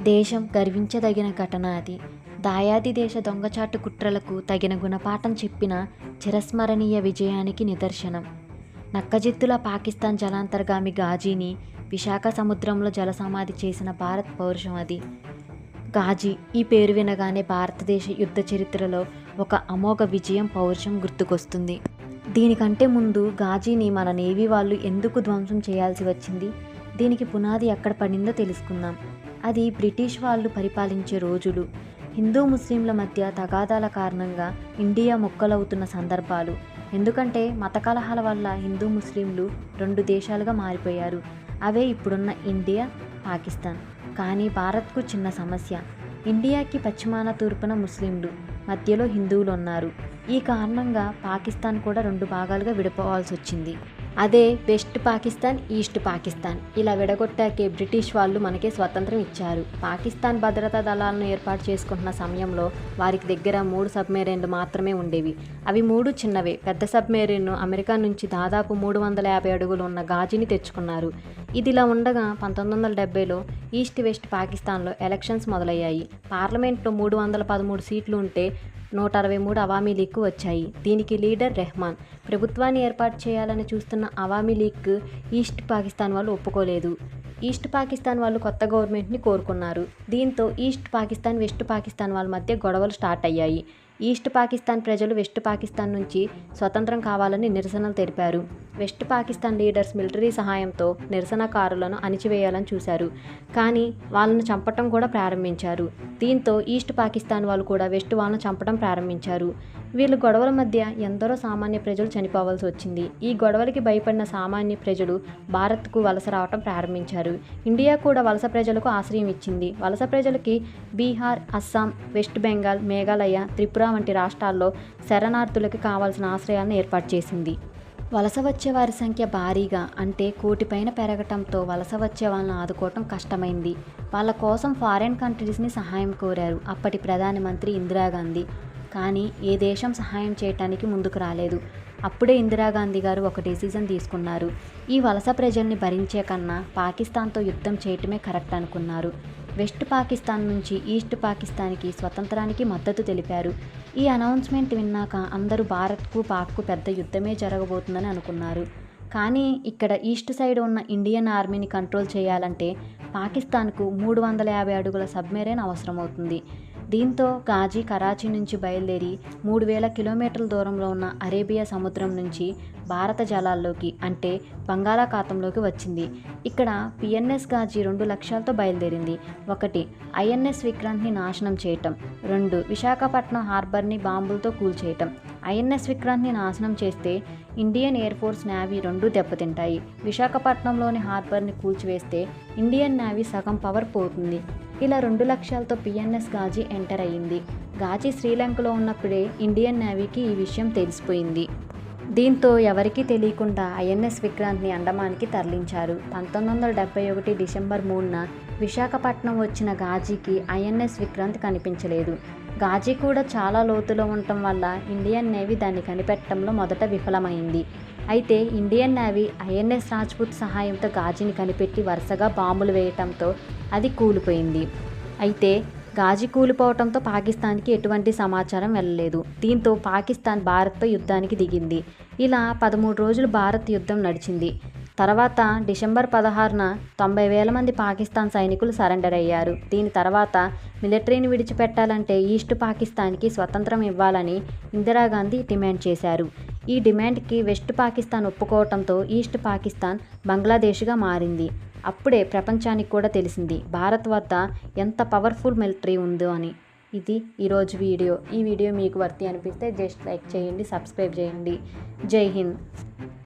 దేశం గర్వించదగిన ఘటన అది. దాయాది దేశ దొంగచాటు కుట్రలకు తగిన గుణపాఠం చెప్పిన చిరస్మరణీయ విజయానికి నిదర్శనం. నక్కజిత్తుల పాకిస్తాన్ జలాంతర్గామి ఘాజీని విశాఖ సముద్రంలో జలసమాధి చేసిన భారత్ పౌరుషం అది. ఘాజీ ఈ పేరు వినగానే భారతదేశ యుద్ధ చరిత్రలో ఒక అమోఘ విజయం, పౌరుషం గుర్తుకొస్తుంది. దీనికంటే ముందు ఘాజీని మన నేవీ వాళ్ళు ఎందుకు ధ్వంసం చేయాల్సి వచ్చింది, దీనికి పునాది ఎక్కడ పడిందో తెలుసుకుందాం. అది బ్రిటిష్ వాళ్ళు పరిపాలించే రోజులు. హిందూ ముస్లింల మధ్య తగాదాల కారణంగా ఇండియా ముక్కలవుతున్న సందర్భాలు. ఎందుకంటే మత కలహాల వల్ల హిందూ ముస్లింలు రెండు దేశాలుగా మారిపోయారు. అవే ఇప్పుడున్న ఇండియా, పాకిస్తాన్. కానీ భారత్కు చిన్న సమస్య. ఇండియాకి పశ్చిమాన తూర్పున ముస్లింలు, మధ్యలో హిందువులు ఉన్నారు. ఈ కారణంగా పాకిస్తాన్ కూడా రెండు భాగాలుగా విడిపోవాల్సి వచ్చింది. అదే వెస్ట్ పాకిస్తాన్, ఈస్ట్ పాకిస్తాన్. ఇలా విడగొట్టాకే బ్రిటిష్ వాళ్ళు మనకే స్వతంత్రం ఇచ్చారు. పాకిస్తాన్ భద్రతా దళాలను ఏర్పాటు చేసుకుంటున్న సమయంలో వారికి దగ్గర 3 సబ్మెరైన్లు మాత్రమే ఉండేవి. అవి 3 చిన్నవే. పెద్ద సబ్మెరైన్ అమెరికా నుంచి దాదాపు 350 అడుగులు ఉన్న ఘాజీని తెచ్చుకున్నారు. ఇదిలా ఉండగా 1970లో ఈస్ట్ వెస్ట్ పాకిస్తాన్లో ఎలక్షన్స్ మొదలయ్యాయి. పార్లమెంట్లో 313 సీట్లు ఉంటే 163 అవామీ లీగ్కు వచ్చాయి. దీనికి లీడర్ రెహమాన్. ప్రభుత్వాన్ని ఏర్పాటు చేయాలని చూస్తున్న అవామీ లీగ్ ఈస్ట్ పాకిస్తాన్ వాళ్ళు ఒప్పుకోలేదు. ఈస్ట్ పాకిస్తాన్ వాళ్ళు కొత్త గవర్నమెంట్ని కోరుకున్నారు. దీంతో ఈస్ట్ పాకిస్తాన్, వెస్ట్ పాకిస్తాన్ వాళ్ళ మధ్య గొడవలు స్టార్ట్ అయ్యాయి. ఈస్ట్ పాకిస్తాన్ ప్రజలు వెస్ట్ పాకిస్తాన్ నుంచి స్వతంత్రం కావాలని నిరసనలు తెలిపారు. వెస్ట్ పాకిస్తాన్ లీడర్స్ మిలిటరీ సహాయంతో నిరసనకారులను అణిచివేయాలని చూశారు. కానీ వాళ్ళను చంపటం కూడా ప్రారంభించారు. దీంతో ఈస్ట్ పాకిస్తాన్ వాళ్ళు కూడా వెస్ట్ వాళ్ళను చంపడం ప్రారంభించారు. వీళ్ళ గొడవల మధ్య ఎందరో సామాన్య ప్రజలు చనిపోవాల్సి వచ్చింది. ఈ గొడవలకి భయపడిన సామాన్య ప్రజలు భారత్కు వలస రావటం ప్రారంభించారు. ఇండియా కూడా వలస ప్రజలకు ఆశ్రయం ఇచ్చింది. వలస ప్రజలకి బీహార్, అస్సాం, వెస్ట్ బెంగాల్, మేఘాలయ, త్రిపుర వంటి రాష్ట్రాల్లో శరణార్థులకి కావాల్సిన ఆశ్రయాలను ఏర్పాటు చేసింది. వలస వచ్చే వారి సంఖ్య భారీగా, అంటే 1 కోటి పైన పెరగటంతో వలస వచ్చే వాళ్ళని ఆదుకోవటం కష్టమైంది. వాళ్ళ కోసం ఫారిన్ కంట్రీస్ని సహాయం కోరారు అప్పటి ప్రధానమంత్రి ఇందిరాగాంధీ. కానీ ఏ దేశం సహాయం చేయటానికి ముందుకు రాలేదు. అప్పుడే ఇందిరాగాంధీ గారు ఒక డెసిజన్ తీసుకున్నారు. ఈ వలస ప్రజల్ని భరించే కన్నా పాకిస్తాన్తో యుద్ధం చేయటమే కరెక్ట్ అనుకున్నారు. వెస్ట్ పాకిస్తాన్ నుంచి ఈస్ట్ పాకిస్తాన్కి స్వతంత్రానికి మద్దతు తెలిపారు. ఈ అనౌన్స్మెంట్ విన్నాక అందరూ భారత్కు, పాక్కు పెద్ద యుద్ధమే జరగబోతుందని అనుకున్నారు. కానీ ఇక్కడ ఈస్ట్ సైడ్ ఉన్న ఇండియన్ ఆర్మీని కంట్రోల్ చేయాలంటే పాకిస్తాన్కు 350 అడుగుల సబ్మెరైన్ అవసరమవుతుంది. దీంతో ఘాజీ కరాచీ నుంచి బయలుదేరి 3000 కిలోమీటర్ల దూరంలో ఉన్న అరేబియా సముద్రం నుంచి భారత జలాల్లోకి, అంటే బంగాళాఖాతంలోకి వచ్చింది. ఇక్కడ పిఎన్ఎస్ ఘాజీ 2 లక్ష్యాలతో బయలుదేరింది. 1. ఐఎన్ఎస్ విక్రాంత్ని నాశనం చేయటం. 2. విశాఖపట్నం హార్బర్ని బాంబులతో కూల్చేయటం. ఐఎన్ఎస్ విక్రాంత్ని నాశనం చేస్తే ఇండియన్ ఎయిర్ ఫోర్స్, నేవీ రెండూ దెబ్బతింటాయి. విశాఖపట్నంలోని హార్బర్ని కూల్చివేస్తే ఇండియన్ నేవీ సగం పవర్ పోతుంది. ఇలా 2 లక్ష్యాలతో పిఎన్ఎస్ ఘాజీ ఎంటర్ అయ్యింది. ఘాజీ శ్రీలంకలో ఉన్నప్పుడే ఇండియన్ నేవీకి ఈ విషయం తెలిసిపోయింది. దీంతో ఎవరికీ తెలియకుండా ఐఎన్ఎస్ విక్రాంత్ని అండమాన్కి తరలించారు. 1971 డిసెంబర్ 3న విశాఖపట్నం వచ్చిన ఘాజీకి ఐఎన్ఎస్ విక్రాంత్ కనిపించలేదు. ఘాజీ కూడా చాలా లోతులో ఉండటం వల్ల ఇండియన్ నేవీ దాన్ని కనిపెట్టడంలో మొదట విఫలమైంది. అయితే ఇండియన్ నేవీ ఐఎన్ఎస్ రాజ్పుత్ సహాయంతో ఘాజీని కనిపెట్టి వరుసగా బాంబులు వేయటంతో అది కూలిపోయింది. అయితే ఘాజీ కూలిపోవడంతో పాకిస్తాన్కి ఎటువంటి సమాచారం వెళ్ళలేదు. దీంతో పాకిస్తాన్ భారత్తో యుద్ధానికి దిగింది. ఇలా 13 రోజులు భారత్ యుద్ధం నడిచింది. తర్వాత డిసెంబర్ 16న 90,000 మంది పాకిస్తాన్ సైనికులు సరెండర్ అయ్యారు. దీని తర్వాత మిలిటరీని విడిచిపెట్టాలంటే ఈస్ట్ పాకిస్తాన్కి స్వతంత్రం ఇవ్వాలని ఇందిరాగాంధీ డిమాండ్ చేశారు. ఈ డిమాండ్కి వెస్ట్ పాకిస్తాన్ ఒప్పుకోవడంతో ఈస్ట్ పాకిస్తాన్ బంగ్లాదేశ్గా మారింది. అప్పుడే ప్రపంచానికి కూడా తెలిసింది భారత్ వద్ద ఎంత పవర్ఫుల్ మిలిటరీ ఉందో అని. ఇది ఈరోజు వీడియో. ఈ వీడియో మీకు వర్తి అనిపిస్తే జస్ట్ లైక్ చేయండి, సబ్స్క్రైబ్ చేయండి. జై హింద్.